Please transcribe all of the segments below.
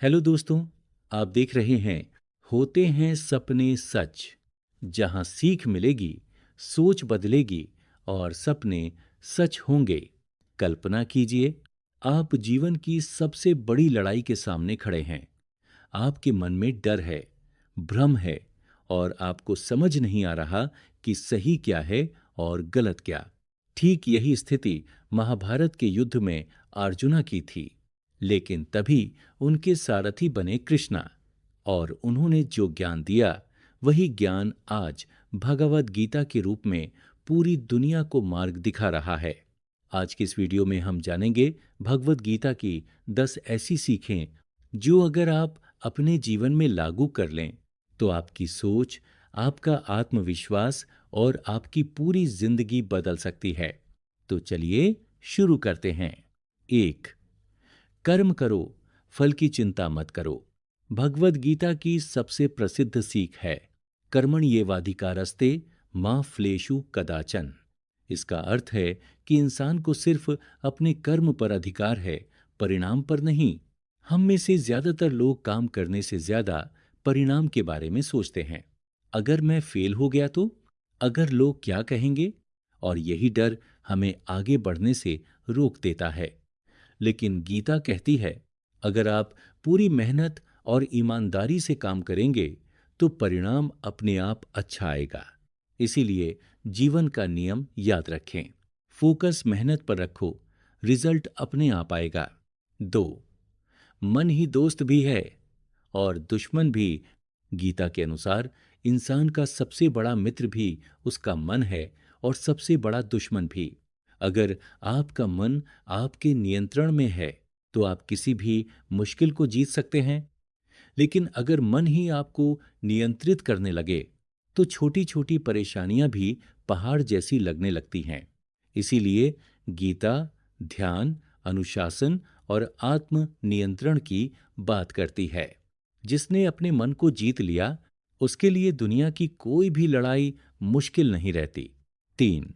Hello दोस्तों। आप देख रहे हैं होते हैं सपने सच, जहां सीख मिलेगी, सोच बदलेगी और सपने सच होंगे। कल्पना कीजिए, आप जीवन की सबसे बड़ी लड़ाई के सामने खड़े हैं। आपके मन में डर है, भ्रम है और आपको समझ नहीं आ रहा कि सही क्या है और गलत क्या। ठीक यही स्थिति महाभारत के युद्ध में अर्जुना की थी। लेकिन तभी उनके सारथी बने कृष्णा और उन्होंने जो ज्ञान दिया, वही ज्ञान आज भगवद गीता के रूप में पूरी दुनिया को मार्ग दिखा रहा है। आज की इस वीडियो में हम जानेंगे भगवद गीता की 10 ऐसी सीखें जो अगर आप अपने जीवन में लागू कर लें तो आपकी सोच, आपका आत्मविश्वास और आपकी पूरी जिंदगी बदल सकती है। तो चलिए शुरू करते हैं। एक, कर्म करो, फल की चिंता मत करो। भगवद गीता की सबसे प्रसिद्ध सीख है कर्मण्येवाधिकारस्ते मा फलेषु कदाचन। इसका अर्थ है कि इंसान को सिर्फ अपने कर्म पर अधिकार है, परिणाम पर नहीं। हम में से ज्यादातर लोग काम करने से ज्यादा परिणाम के बारे में सोचते हैं। अगर मैं फेल हो गया तो, अगर लोग क्या कहेंगे, और यही डर हमें आगे बढ़ने से रोक देता है। लेकिन गीता कहती है, अगर आप पूरी मेहनत और ईमानदारी से काम करेंगे तो परिणाम अपने आप अच्छा आएगा। इसीलिए जीवन का नियम याद रखें, फोकस मेहनत पर रखो, रिजल्ट अपने आप आएगा। दो, मन ही दोस्त भी है और दुश्मन भी। गीता के अनुसार इंसान का सबसे बड़ा मित्र भी उसका मन है और सबसे बड़ा दुश्मन भी। अगर आपका मन आपके नियंत्रण में है तो आप किसी भी मुश्किल को जीत सकते हैं। लेकिन अगर मन ही आपको नियंत्रित करने लगे तो छोटी छोटी परेशानियां भी पहाड़ जैसी लगने लगती हैं। इसीलिए गीता ध्यान, अनुशासन और आत्म नियंत्रण की बात करती है। जिसने अपने मन को जीत लिया, उसके लिए दुनिया की कोई भी लड़ाई मुश्किल नहीं रहती। तीन,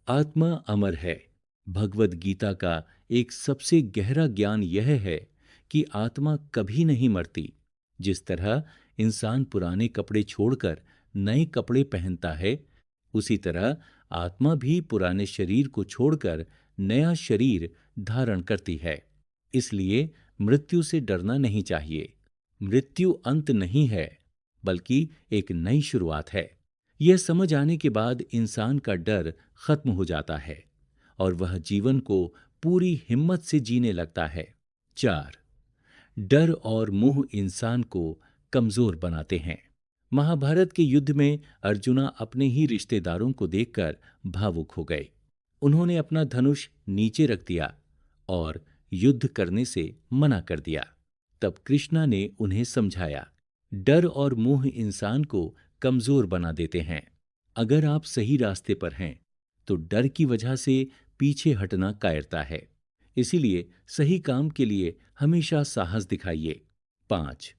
आत्मा अमर है। भगवद गीता का एक सबसे गहरा ज्ञान यह है कि आत्मा कभी नहीं मरती। जिस तरह इंसान पुराने कपड़े छोड़कर नए कपड़े पहनता है, उसी तरह आत्मा भी पुराने शरीर को छोड़कर नया शरीर धारण करती है। इसलिए मृत्यु से डरना नहीं चाहिए। मृत्यु अंत नहीं है, बल्कि एक नई शुरुआत है। यह समझ आने के बाद इंसान का डर खत्म हो जाता है और वह जीवन को पूरी हिम्मत से जीने लगता है। चार, डर और मोह इंसान को कमजोर बनाते हैं। महाभारत के युद्ध में अर्जुना अपने ही रिश्तेदारों को देखकर भावुक हो गए। उन्होंने अपना धनुष नीचे रख दिया और युद्ध करने से मना कर दिया। तब कृष्णा ने उन्हें समझाया, डर और मोह इंसान को कमजोर बना देते हैं। अगर आप सही रास्ते पर हैं तो डर की वजह से पीछे हटना कायरता है। इसीलिए सही काम के लिए हमेशा साहस दिखाइए। पांच,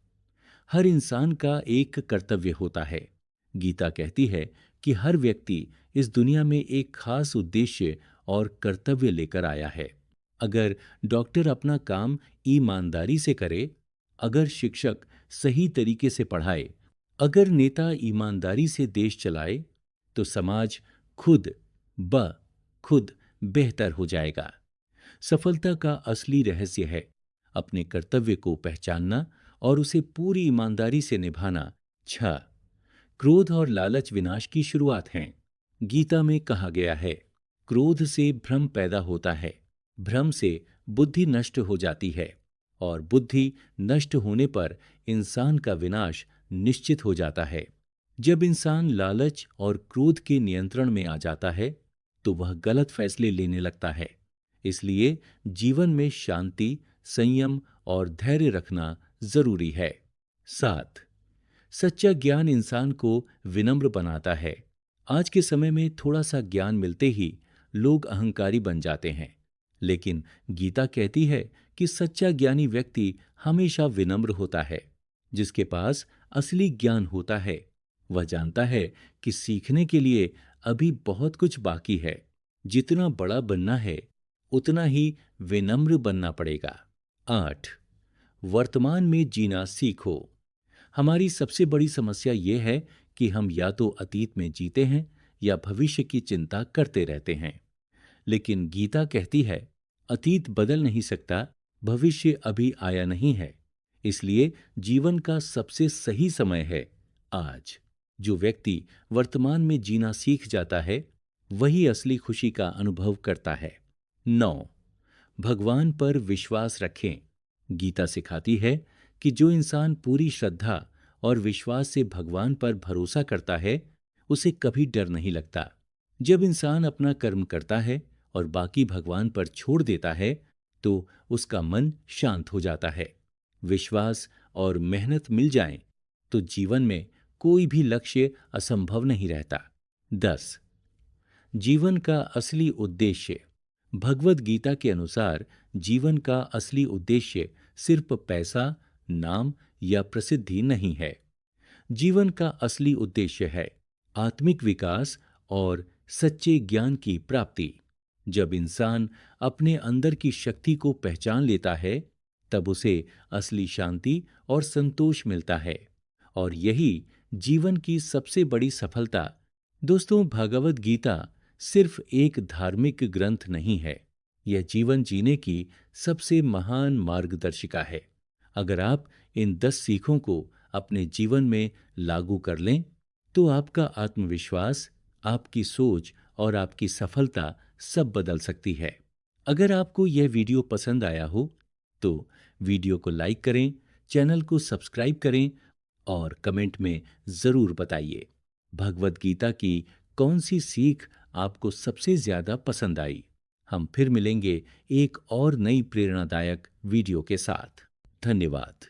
हर इंसान का एक कर्तव्य होता है। गीता कहती है कि हर व्यक्ति इस दुनिया में एक खास उद्देश्य और कर्तव्य लेकर आया है। अगर डॉक्टर अपना काम ईमानदारी से करे, अगर शिक्षक सही तरीके से पढ़ाए, अगर नेता ईमानदारी से देश चलाए, तो समाज खुद ब खुद बेहतर हो जाएगा। सफलता का असली रहस्य है अपने कर्तव्य को पहचानना और उसे पूरी ईमानदारी से निभाना। छह, क्रोध और लालच विनाश की शुरुआत हैं। गीता में कहा गया है, क्रोध से भ्रम पैदा होता है, भ्रम से बुद्धि नष्ट हो जाती है और बुद्धि नष्ट होने पर इंसान का विनाश निश्चित हो जाता है। जब इंसान लालच और क्रोध के नियंत्रण में आ जाता है तो वह गलत फैसले लेने लगता है। इसलिए जीवन में शांति, संयम और धैर्य रखना जरूरी है। सात, सच्चा ज्ञान इंसान को विनम्र बनाता है। आज के समय में थोड़ा सा ज्ञान मिलते ही लोग अहंकारी बन जाते हैं। लेकिन गीता कहती है कि सच्चा ज्ञानी व्यक्ति हमेशा विनम्र होता है। जिसके पास असली ज्ञान होता है, वह जानता है कि सीखने के लिए अभी बहुत कुछ बाकी है। जितना बड़ा बनना है, उतना ही विनम्र बनना पड़ेगा। आठ, वर्तमान में जीना सीखो। हमारी सबसे बड़ी समस्या ये है कि हम या तो अतीत में जीते हैं या भविष्य की चिंता करते रहते हैं। लेकिन गीता कहती है, अतीत बदल नहीं सकता, भविष्य अभी आया नहीं है। इसलिए जीवन का सबसे सही समय है आज। जो व्यक्ति वर्तमान में जीना सीख जाता है, वही असली खुशी का अनुभव करता है। 9, भगवान पर विश्वास रखें। गीता सिखाती है कि जो इंसान पूरी श्रद्धा और विश्वास से भगवान पर भरोसा करता है, उसे कभी डर नहीं लगता। जब इंसान अपना कर्म करता है और बाकी भगवान पर छोड़ देता है, तो उसका मन शांत हो जाता है। विश्वास और मेहनत मिल जाएं, तो जीवन में कोई भी लक्ष्य असंभव नहीं रहता। 10, जीवन का असली उद्देश्य। भगवत गीता के अनुसार जीवन का असली उद्देश्य सिर्फ पैसा, नाम या प्रसिद्धि नहीं है। जीवन का असली उद्देश्य है आत्मिक विकास और सच्चे ज्ञान की प्राप्ति। जब इंसान अपने अंदर की शक्ति को पहचान लेता है, तब उसे असली शांति और संतोष मिलता है। और यही जीवन की सबसे बड़ी सफलता। दोस्तों, भगवत गीता सिर्फ एक धार्मिक ग्रंथ नहीं है, यह जीवन जीने की सबसे महान मार्गदर्शिका है। अगर आप इन 10 सीखों को अपने जीवन में लागू कर लें, तो आपका आत्मविश्वास, आपकी सोच और आपकी सफलता सब बदल सकती है। अगर आपको यह वीडियो पसंद आया हो, तो वीडियो को लाइक करें, चैनल को सब्सक्राइब करें और कमेंट में ज़रूर बताइए, भगवत गीता की कौन सी सीख आपको सबसे ज़्यादा पसंद आई। हम फिर मिलेंगे एक और नई प्रेरणादायक वीडियो के साथ। धन्यवाद।